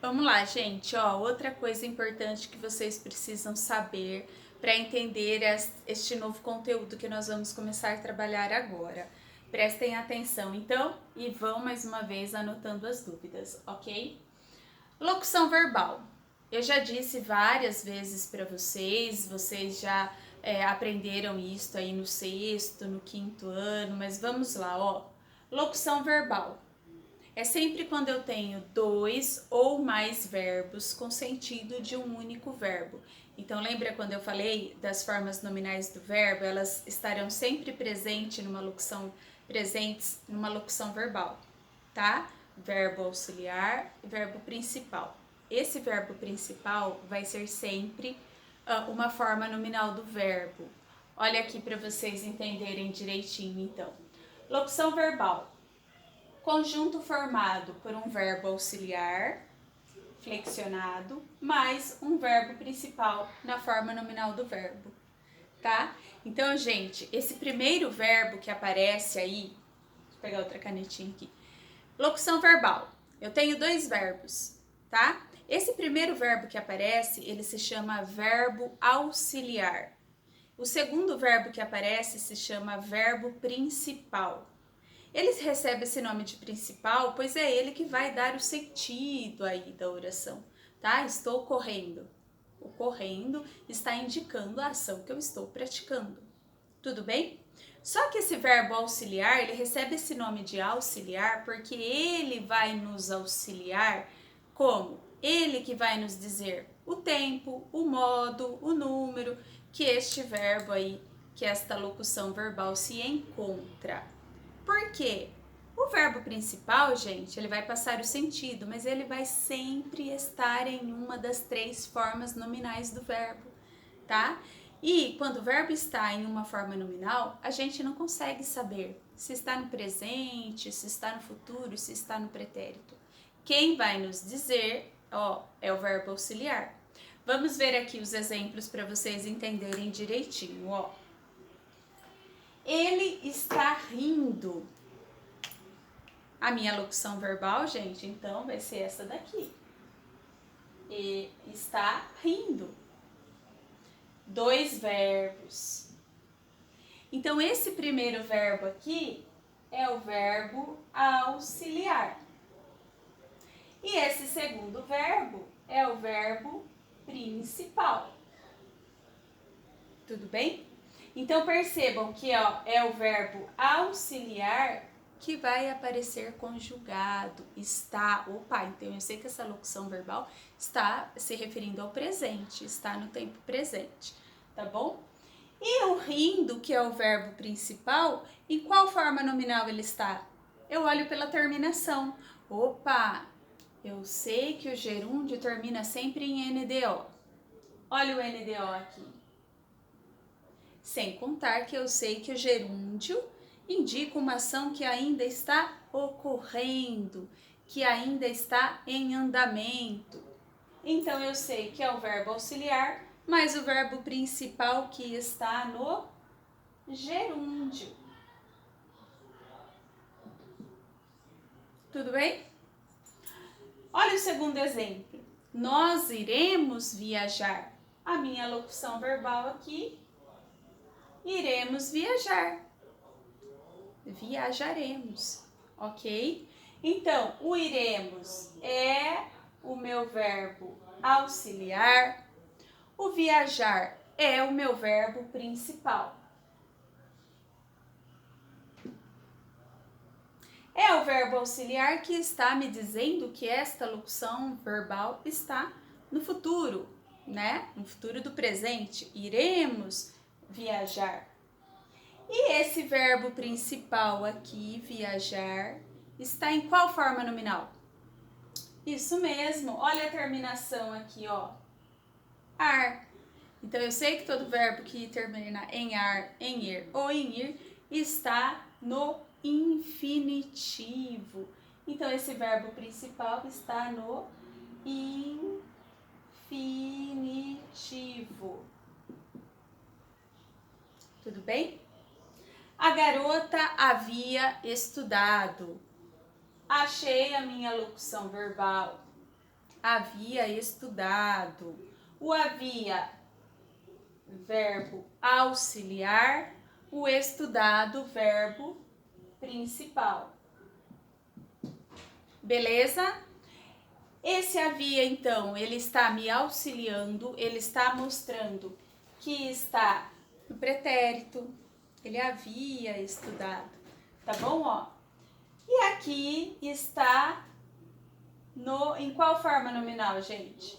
Vamos lá, gente. Ó, outra coisa importante que vocês precisam saber para entender este novo conteúdo que nós vamos começar a trabalhar agora. Prestem atenção, então, e vão mais uma vez anotando as dúvidas, ok? Locução verbal. Eu já disse várias vezes para vocês já aprenderam isso aí no sexto, no quinto ano, mas vamos lá, ó. Locução verbal. É sempre quando eu tenho dois ou mais verbos com sentido de um único verbo. Então, lembra quando eu falei das formas nominais do verbo? Elas estarão sempre presentes numa locução verbal, tá? Verbo auxiliar e verbo principal. Esse verbo principal vai ser sempre uma forma nominal do verbo. Olha aqui para vocês entenderem direitinho, então. Locução verbal. Conjunto formado por um verbo auxiliar, flexionado, mais um verbo principal na forma nominal do verbo, tá? Então, gente, esse primeiro verbo que aparece aí, deixa eu pegar outra canetinha aqui. Locução verbal. Eu tenho dois verbos, tá? Esse primeiro verbo que aparece, ele se chama verbo auxiliar. O segundo verbo que aparece se chama verbo principal. Ele recebe esse nome de principal, pois é ele que vai dar o sentido aí da oração, tá? Estou correndo. O correndo está indicando a ação que eu estou praticando. Tudo bem? Só que esse verbo auxiliar, ele recebe esse nome de auxiliar porque ele vai nos auxiliar como? Ele que vai nos dizer o tempo, o modo, o número que este verbo aí, que esta locução verbal se encontra. Por quê? O verbo principal, gente, ele vai passar o sentido, mas ele vai sempre estar em uma das três formas nominais do verbo, tá? E quando o verbo está em uma forma nominal, a gente não consegue saber se está no presente, se está no futuro, se está no pretérito. Quem vai nos dizer, ó, é o verbo auxiliar. Vamos ver aqui os exemplos para vocês entenderem direitinho, ó. Ele está rindo. A minha locução verbal, gente, então vai ser essa daqui. E está rindo. Dois verbos. Então, esse primeiro verbo aqui é o verbo auxiliar. E esse segundo verbo é o verbo principal. Tudo bem? Então, percebam que ó, é o verbo auxiliar que vai aparecer conjugado, está, opa, então eu sei que essa locução verbal está se referindo ao presente, está no tempo presente, tá bom? E o rindo, que é o verbo principal, em qual forma nominal ele está? Eu olho pela terminação. Opa, eu sei que o gerúndio termina sempre em NDO. Olha o NDO aqui. Sem contar que eu sei que o gerúndio indica uma ação que ainda está ocorrendo, que ainda está em andamento. Então, eu sei que é o verbo auxiliar, mas o verbo principal que está no gerúndio. Tudo bem? Olha o segundo exemplo. Nós iremos viajar. A minha locução verbal aqui, iremos viajar. Viajaremos, ok? Então, o iremos é o meu verbo auxiliar, o viajar é o meu verbo principal. É o verbo auxiliar que está me dizendo que esta locução verbal está no futuro, né? No futuro do presente. Iremos viajar. E esse verbo principal aqui, viajar, está em qual forma nominal? Isso mesmo, olha a terminação aqui, ó. Ar. Então, eu sei que todo verbo que termina em ar, em ir ou em ir está no infinitivo. Então, esse verbo principal está no infinitivo. Tudo bem? A garota havia estudado. Achei a minha locução verbal. havia estudado. O havia, verbo auxiliar, o estudado, verbo principal. Beleza? Esse havia, então, ele está me auxiliando, ele está mostrando que está no pretérito, ele havia estudado, tá bom? Ó. E aqui está em qual forma nominal, gente?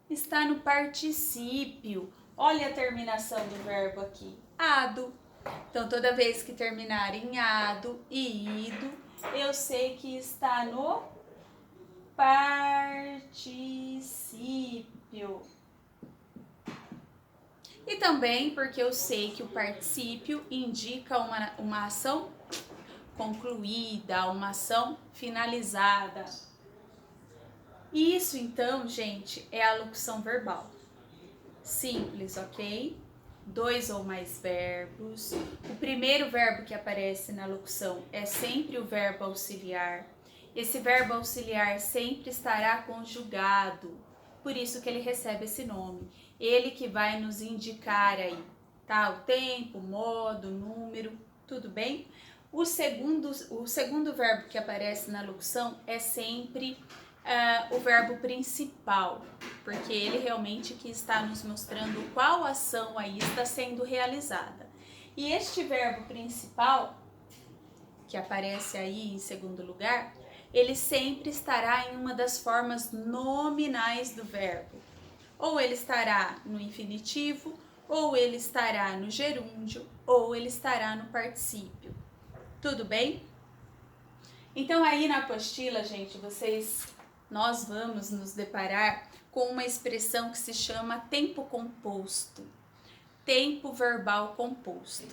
Está no particípio. Olha a terminação do verbo aqui, ado. Então, toda vez que terminar em ado e ido, eu sei que está no particípio. E também porque eu sei que o particípio indica uma ação concluída, uma ação finalizada. Isso, então, gente, é a locução verbal. Simples, ok? 2 ou mais verbos. O primeiro verbo que aparece na locução é sempre o verbo auxiliar. Esse verbo auxiliar sempre estará conjugado, por isso que ele recebe esse nome. Ele que vai nos indicar aí, tá? O tempo, o modo, o número, tudo bem? O segundo verbo que aparece na locução é sempre o verbo principal, porque ele realmente que está nos mostrando qual ação aí está sendo realizada. E este verbo principal, que aparece aí em segundo lugar, ele sempre estará em uma das formas nominais do verbo. Ou ele estará no infinitivo, ou ele estará no gerúndio, ou ele estará no particípio. Tudo bem? Então aí na apostila, gente, nós vamos nos deparar com uma expressão que se chama tempo composto. Tempo verbal composto,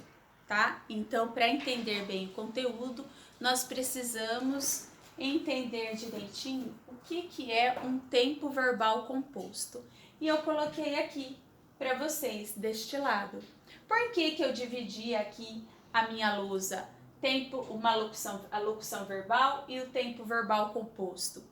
tá? Então, para entender bem o conteúdo, nós precisamos entender direitinho o que é um tempo verbal composto. E eu coloquei aqui para vocês deste lado. Por que eu dividi aqui a minha lousa? A locução verbal e o tempo verbal composto.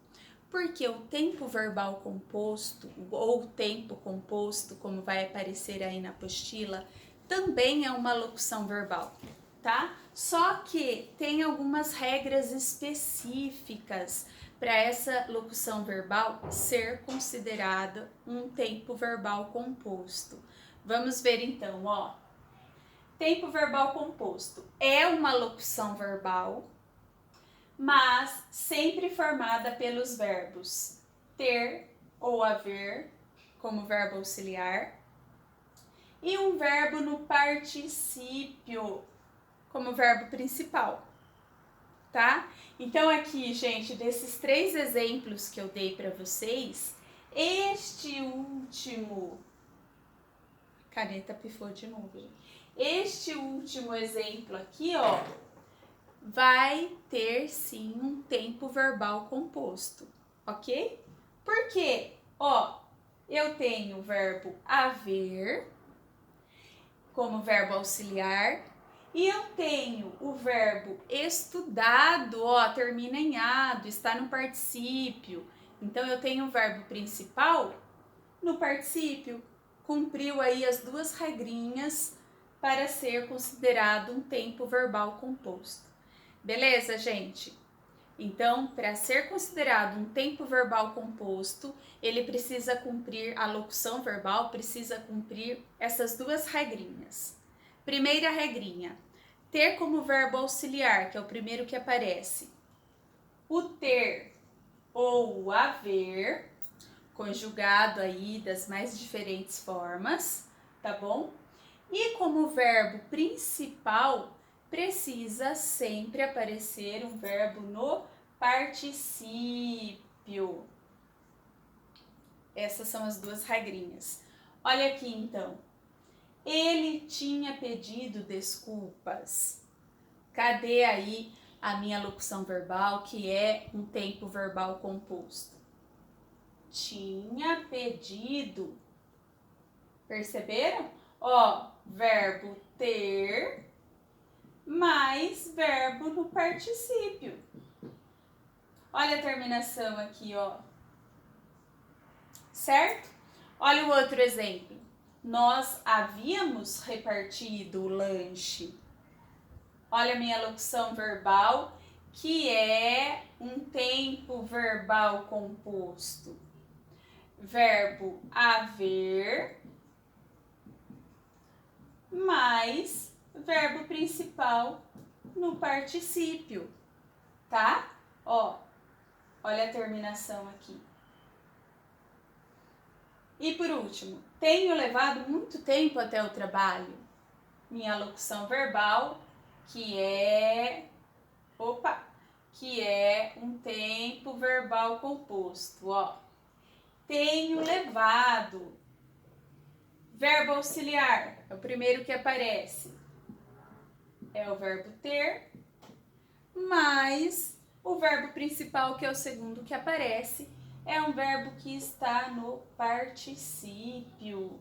Porque o tempo verbal composto, ou tempo composto, como vai aparecer aí na apostila, também é uma locução verbal, tá? Só que tem algumas regras específicas para essa locução verbal ser considerada um tempo verbal composto. Vamos ver então, ó. Tempo verbal composto é uma locução verbal, mas sempre formada pelos verbos ter ou haver, como verbo auxiliar, e um verbo no particípio, como verbo principal, tá? Então aqui, gente, desses 3 exemplos que eu dei para vocês, este último... Caneta pifou de novo, gente. Este último exemplo aqui, ó, vai ter sim um tempo verbal composto, ok? Por quê? Ó, eu tenho o verbo haver como verbo auxiliar e eu tenho o verbo estudado, ó, termina em ado, está no particípio. Então eu tenho o verbo principal no particípio. Cumpriu aí as 2 regrinhas para ser considerado um tempo verbal composto. Beleza, gente? Então, para ser considerado um tempo verbal composto, ele precisa cumprir, a locução verbal precisa cumprir essas 2 regrinhas. Primeira regrinha, ter como verbo auxiliar, que é o primeiro que aparece, o ter ou o haver, conjugado aí das mais diferentes formas, tá bom? E como verbo principal, precisa sempre aparecer um verbo no particípio. Essas são as 2 regrinhas. Olha aqui então. Ele tinha pedido desculpas. Cadê aí a minha locução verbal, que é um tempo verbal composto? Tinha pedido. Perceberam? Ó, verbo ter mais verbo no particípio. Olha a terminação aqui, ó. certo? Olha o outro exemplo. Nós havíamos repartido o lanche. Olha a minha locução verbal, que é um tempo verbal composto. Verbo haver mais verbo principal no particípio, tá? Ó, olha a terminação aqui. E por último, tenho levado muito tempo até o trabalho. Minha locução verbal, que é um tempo verbal composto, ó. Tenho levado. Verbo auxiliar, é o primeiro que aparece. É o verbo ter, mais o verbo principal, que é o segundo que aparece, é um verbo que está no particípio.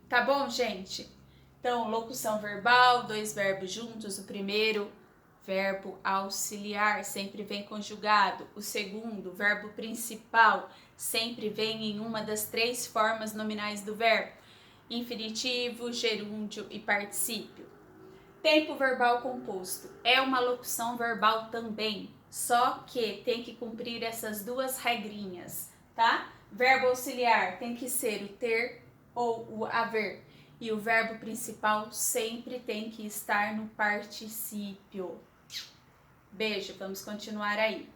Tá bom, gente? Então, locução verbal, dois verbos juntos. O primeiro, verbo auxiliar, sempre vem conjugado. O segundo, verbo principal, sempre vem em uma das três formas nominais do verbo: infinitivo, gerúndio e particípio. Tempo verbal composto é uma locução verbal também, só que tem que cumprir essas duas regrinhas, tá? Verbo auxiliar tem que ser o ter ou o haver, e o verbo principal sempre tem que estar no particípio. Beijo, vamos continuar aí.